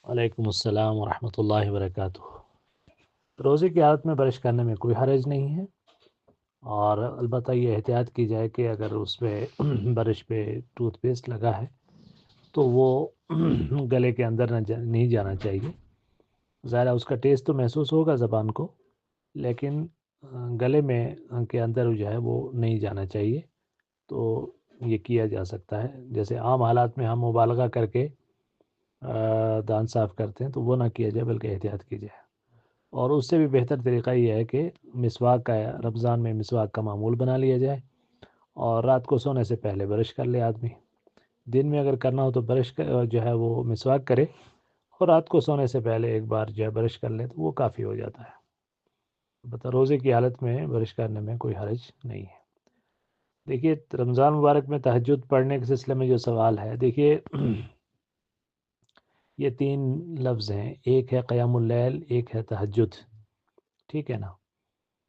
وعلیکم السلام ورحمۃ اللہ وبرکاتہ۔ روزے کی حالت میں برش کرنے میں کوئی حرج نہیں ہے، اور البتہ یہ احتیاط کی جائے کہ اگر اس پہ برش پہ ٹوتھ پیسٹ لگا ہے تو وہ گلے کے اندر نہیں جانا چاہیے۔ ظاہر ہے اس کا ٹیسٹ تو محسوس ہوگا زبان کو، لیکن گلے میں کے اندر جو ہے وہ نہیں جانا چاہیے۔ تو یہ کیا جا سکتا ہے، جیسے عام حالات میں ہم مبالغہ کر کے دانت صاف کرتے ہیں تو وہ نہ کیا جائے، بلکہ احتیاط کی جائے۔ اور اس سے بھی بہتر طریقہ یہ ہے کہ مسواک کا رمضان میں مسواک کا معمول بنا لیا جائے، اور رات کو سونے سے پہلے برش کر لے آدمی۔ دن میں اگر کرنا ہو تو برش جو ہے وہ مسواک کرے، اور رات کو سونے سے پہلے ایک بار جو ہے برش کر لے تو وہ کافی ہو جاتا ہے۔ البتہ روزے کی حالت میں برش کرنے میں کوئی حرج نہیں ہے۔ دیکھیے، رمضان مبارک میں تہجد پڑھنے کے سلسلے میں جو سوال ہے، دیکھیے یہ 3 لفظ ہیں، ایک ہے قیام اللیل، ایک ہے تہجد، ٹھیک ہے نا،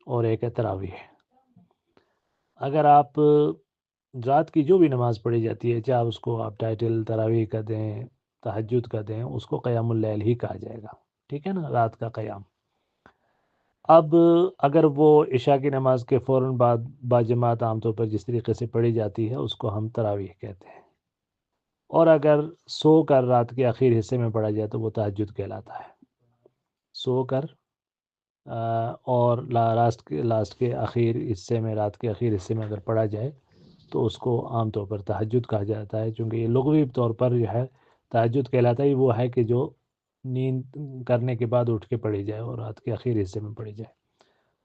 اور ایک ہے تراویح۔ اگر آپ رات کی جو بھی نماز پڑھی جاتی ہے، چاہے اس کو آپ ٹائٹل تراویح کا دیں، تہجد کا دیں، اس کو قیام اللیل ہی کہا جائے گا، ٹھیک ہے نا، رات کا قیام۔ اب اگر وہ عشاء کی نماز کے فوراً بعد باجماعت عام طور پر جس طریقے سے پڑھی جاتی ہے اس کو ہم تراویح کہتے ہیں، اور اگر سو کر رات کے آخر حصے میں پڑھا جائے تو وہ تہجد کہلاتا ہے۔ سو کر اور لاسٹ کے آخر حصے میں، رات کے آخر حصے میں اگر پڑھا جائے تو اس کو عام طور پر تہجد کہا جاتا ہے، چونکہ یہ لغوی طور پر جو ہے تہجد کہلاتا ہے وہ ہے کہ جو نیند کرنے کے بعد اٹھ کے پڑھی جائے اور رات کے آخر حصے میں پڑھی جائے۔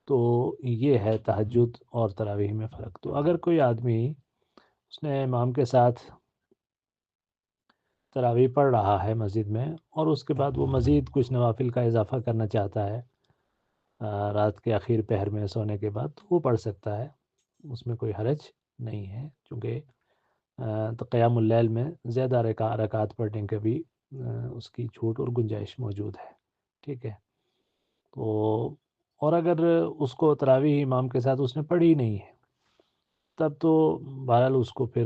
تو یہ ہے تہجد اور تراویح میں فرق۔ تو اگر کوئی آدمی اس نے امام کے ساتھ تراویح پڑھ رہا ہے مسجد میں، اور اس کے بعد وہ مزید کچھ نوافل کا اضافہ کرنا چاہتا ہے رات کے آخر پہر میں سونے کے بعد، تو وہ پڑھ سکتا ہے، اس میں کوئی حرج نہیں ہے، چونکہ تو قیام اللیل میں زیادہ رکعات پڑھنے کے بھی اس کی چھوٹ اور گنجائش موجود ہے، ٹھیک ہے۔ تو اور اگر اس کو تراویح امام کے ساتھ اس نے پڑھی نہیں ہے، تب تو بہرحال اس کو پھر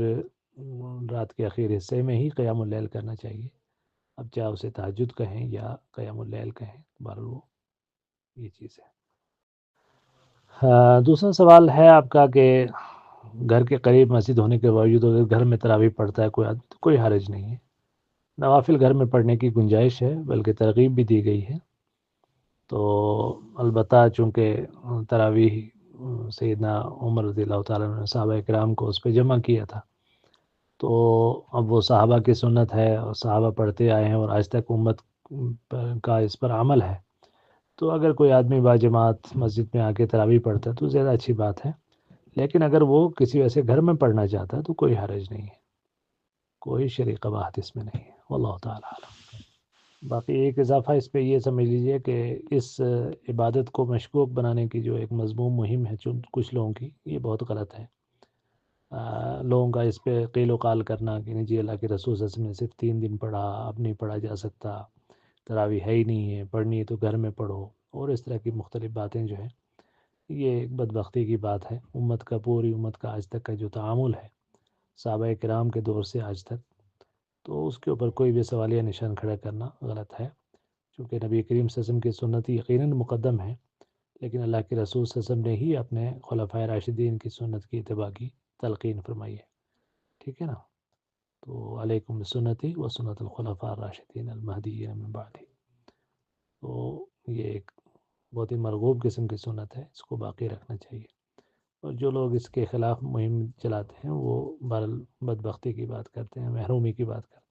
رات کے آخر حصے میں ہی قیام اللیل کرنا چاہیے، اب چاہے اسے تہجد کہیں یا قیام اللیل کہیں، بہرحال وہ یہ چیز ہے۔ دوسرا سوال ہے آپ کا کہ گھر کے قریب مسجد ہونے کے باوجود اگر گھر میں تراویح پڑھتا ہے کوئی آدمی تو کوئی حرج نہیں ہے، نوافل گھر میں پڑھنے کی گنجائش ہے، بلکہ ترغیب بھی دی گئی ہے۔ تو البتہ چونکہ تراویح سیدنا عمر رضی اللہ تعالیٰ نے صحابہ کرام کو اس پہ جمع کیا تھا، تو اب وہ صحابہ کی سنت ہے اور صحابہ پڑھتے آئے ہیں اور آج تک امت کا اس پر عمل ہے، تو اگر کوئی آدمی باجماعت مسجد میں آ کے تراویح پڑھتا ہے تو زیادہ اچھی بات ہے، لیکن اگر وہ کسی وجہ سے گھر میں پڑھنا چاہتا ہے تو کوئی حرج نہیں ہے، کوئی شرعی قباحت اس میں نہیں ہے، واللہ تعالیٰ عالم۔ باقی ایک اضافہ اس پہ یہ سمجھ لیجئے کہ اس عبادت کو مشکوک بنانے کی جو ایک مضموم مہم ہے کچھ لوگوں کی، یہ بہت غلط ہے۔ لوگوں کا اس پہ قیل و قال کرنا کہ نہیں جی اللہ کے رسول صلی اللہ علیہ وسلم نے صرف 3 دن پڑھا، اب نہیں پڑھا جا سکتا، تراویح ہے ہی نہیں ہے، پڑھنی ہے تو گھر میں پڑھو، اور اس طرح کی مختلف باتیں جو ہیں، یہ ایک بدبختی کی بات ہے۔ امت کا، پوری امت کا آج تک کا جو تعامل ہے صحابہ کرام کے دور سے آج تک، تو اس کے اوپر کوئی بھی سوالیہ نشان کھڑا کرنا غلط ہے، چونکہ نبی کریم صلی اللہ علیہ وسلم کی سنت یقیناً مقدم ہے، لیکن اللہ کے رسول صلی اللہ علیہ وسلم نے ہی اپنے خلفائے راشدین کی سنت کی اتباع کی تلقین فرمائی ہے، ٹھیک ہے نا۔ تو علیکم بسنتی و سنت الخلفاء الراشدین المہدیین من بعدی، تو یہ ایک بہت ہی مرغوب قسم کی سنت ہے، اس کو باقی رکھنا چاہیے، اور جو لوگ اس کے خلاف مہم چلاتے ہیں وہ بدبختی کی بات کرتے ہیں، محرومی کی بات کرتے ہیں۔